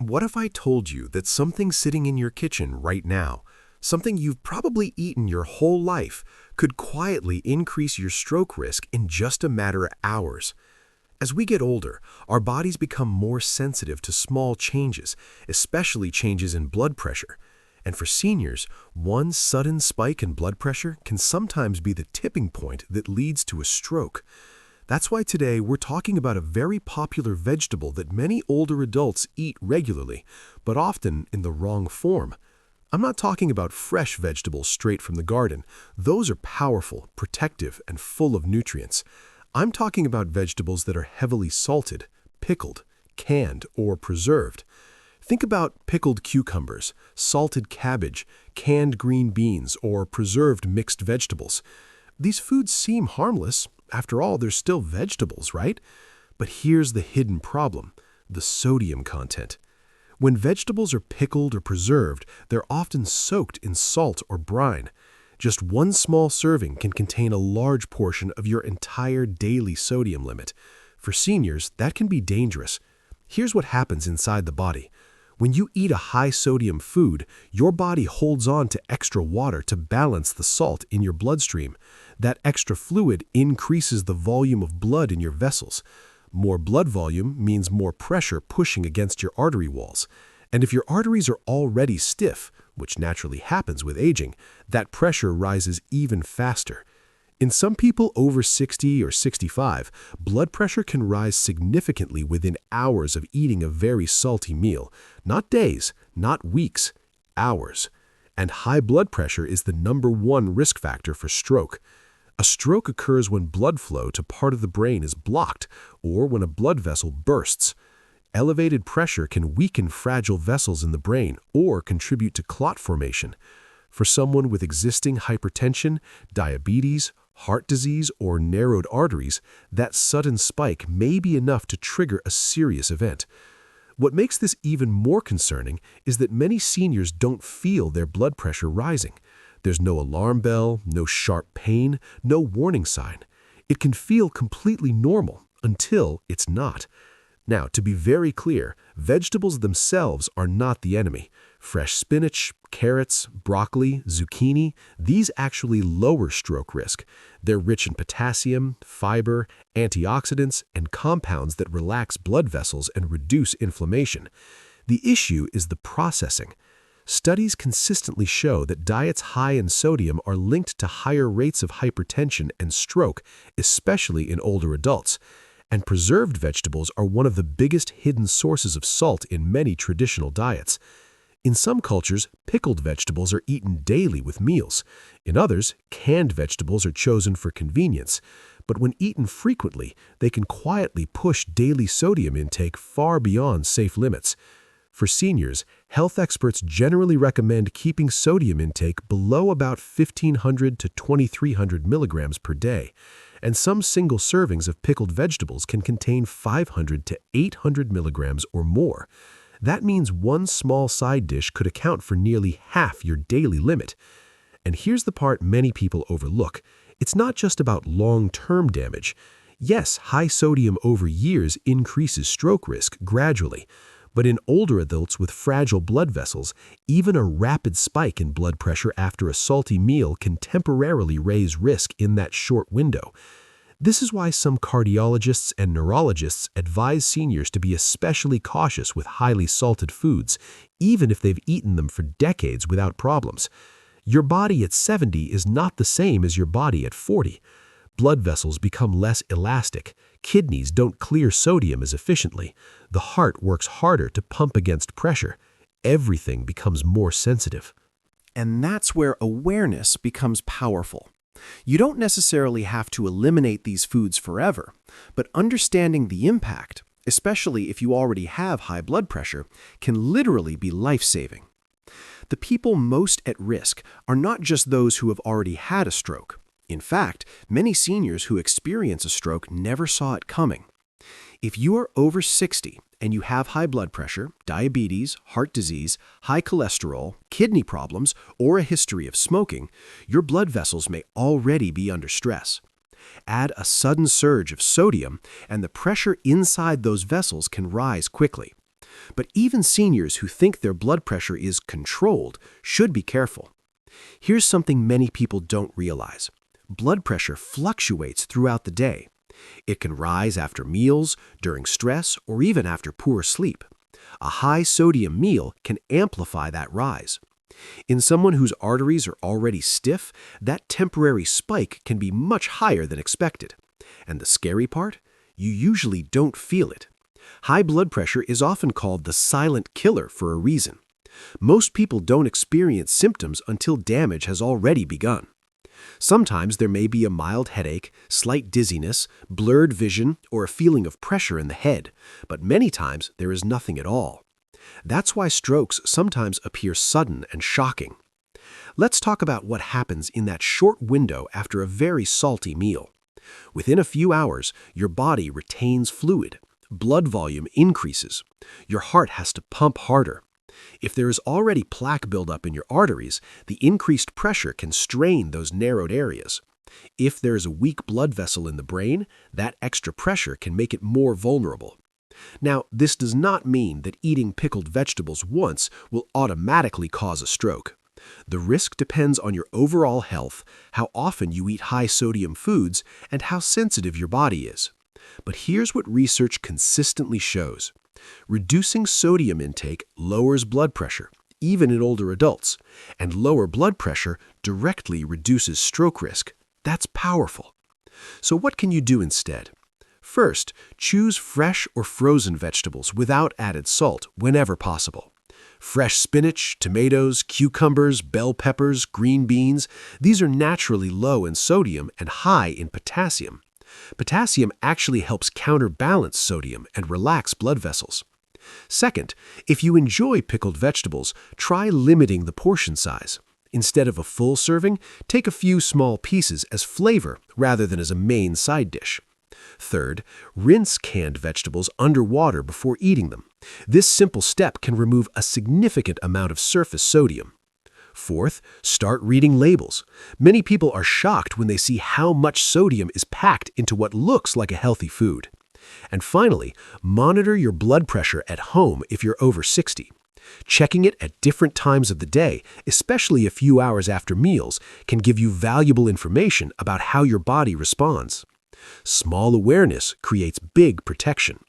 What if I told you that something sitting in your kitchen right now, something you've probably eaten your whole life, could quietly increase your stroke risk in just a matter of hours? As we get older, our bodies become more sensitive to small changes, especially changes in blood pressure. And for seniors, one sudden spike in blood pressure can sometimes be the tipping point that leads to a stroke. That's why today we're talking about a very popular vegetable that many older adults eat regularly, but often in the wrong form. I'm not talking about fresh vegetables straight from the garden. Those are powerful, protective, and full of nutrients. I'm talking about vegetables that are heavily salted, pickled, canned, or preserved. Think about pickled cucumbers, salted cabbage, canned green beans, or preserved mixed vegetables. These foods seem harmless. After all, they're still vegetables, right? But here's the hidden problem: the sodium content. When vegetables are pickled or preserved, they're often soaked in salt or brine. Just one small serving can contain a large portion of your entire daily sodium limit. For seniors, that can be dangerous. Here's what happens inside the body. When you eat a high-sodium food, your body holds on to extra water to balance the salt in your bloodstream. That extra fluid increases the volume of blood in your vessels. More blood volume means more pressure pushing against your artery walls. And if your arteries are already stiff, which naturally happens with aging, that pressure rises even faster. In some people over 60 or 65, blood pressure can rise significantly within hours of eating a very salty meal. Not days, not weeks, hours. And high blood pressure is the #1 risk factor for stroke. A stroke occurs when blood flow to part of the brain is blocked or when a blood vessel bursts. Elevated pressure can weaken fragile vessels in the brain or contribute to clot formation. For someone with existing hypertension, diabetes, heart disease, or narrowed arteries, that sudden spike may be enough to trigger a serious event. What makes this even more concerning is that many seniors don't feel their blood pressure rising. There's no alarm bell, no sharp pain, no warning sign. It can feel completely normal until it's not. Now, to be very clear, vegetables themselves are not the enemy. Fresh spinach, carrots, broccoli, zucchini, these actually lower stroke risk. They're rich in potassium, fiber, antioxidants, and compounds that relax blood vessels and reduce inflammation. The issue is the processing. Studies consistently show that diets high in sodium are linked to higher rates of hypertension and stroke, especially in older adults. And preserved vegetables are one of the biggest hidden sources of salt in many traditional diets. In some cultures, pickled vegetables are eaten daily with meals. In others, canned vegetables are chosen for convenience. But when eaten frequently, they can quietly push daily sodium intake far beyond safe limits. For seniors, health experts generally recommend keeping sodium intake below about 1,500 to 2,300 milligrams per day. And some single servings of pickled vegetables can contain 500 to 800 milligrams or more. That means one small side dish could account for nearly half your daily limit. And here's the part many people overlook. It's not just about long-term damage. Yes, high sodium over years increases stroke risk gradually. But in older adults with fragile blood vessels, even a rapid spike in blood pressure after a salty meal can temporarily raise risk in that short window. This is why some cardiologists and neurologists advise seniors to be especially cautious with highly salted foods, even if they've eaten them for decades without problems. Your body at 70 is not the same as your body at 40. Blood vessels become less elastic. Kidneys don't clear sodium as efficiently. The heart works harder to pump against pressure. Everything becomes more sensitive. And that's where awareness becomes powerful. You don't necessarily have to eliminate these foods forever, but understanding the impact, especially if you already have high blood pressure, can literally be life-saving. The people most at risk are not just those who have already had a stroke. In fact, many seniors who experience a stroke never saw it coming. If you are over 60 and you have high blood pressure, diabetes, heart disease, high cholesterol, kidney problems, or a history of smoking, your blood vessels may already be under stress. Add a sudden surge of sodium, and the pressure inside those vessels can rise quickly. But even seniors who think their blood pressure is controlled should be careful. Here's something many people don't realize. Blood pressure fluctuates throughout the day. It can rise after meals, during stress, or even after poor sleep. A high sodium meal can amplify that rise. In someone whose arteries are already stiff, that temporary spike can be much higher than expected. And the scary part? You usually don't feel it. High blood pressure is often called the silent killer for a reason. Most people don't experience symptoms until damage has already begun. Sometimes there may be a mild headache, slight dizziness, blurred vision, or a feeling of pressure in the head, but many times there is nothing at all. That's why strokes sometimes appear sudden and shocking. Let's talk about what happens in that short window after a very salty meal. Within a few hours, your body retains fluid. Blood volume increases. Your heart has to pump harder. If there is already plaque buildup in your arteries, the increased pressure can strain those narrowed areas. If there is a weak blood vessel in the brain, that extra pressure can make it more vulnerable. Now, this does not mean that eating pickled vegetables once will automatically cause a stroke. The risk depends on your overall health, how often you eat high-sodium foods, and how sensitive your body is. But here's what research consistently shows. Reducing sodium intake lowers blood pressure, even in older adults, and lower blood pressure directly reduces stroke risk. That's powerful. So what can you do instead? First, choose fresh or frozen vegetables without added salt whenever possible. Fresh spinach, tomatoes, cucumbers, bell peppers, green beans, these are naturally low in sodium and high in potassium. Potassium actually helps counterbalance sodium and relax blood vessels. Second, if you enjoy pickled vegetables, try limiting the portion size. Instead of a full serving, take a few small pieces as flavor rather than as a main side dish. Third, rinse canned vegetables under water before eating them. This simple step can remove a significant amount of surface sodium. Fourth, start reading labels. Many people are shocked when they see how much sodium is packed into what looks like a healthy food. And finally, monitor your blood pressure at home if you're over 60. Checking it at different times of the day, especially a few hours after meals, can give you valuable information about how your body responds. Small awareness creates big protection.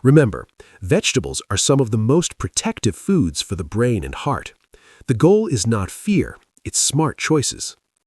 Remember, vegetables are some of the most protective foods for the brain and heart. The goal is not fear, it's smart choices.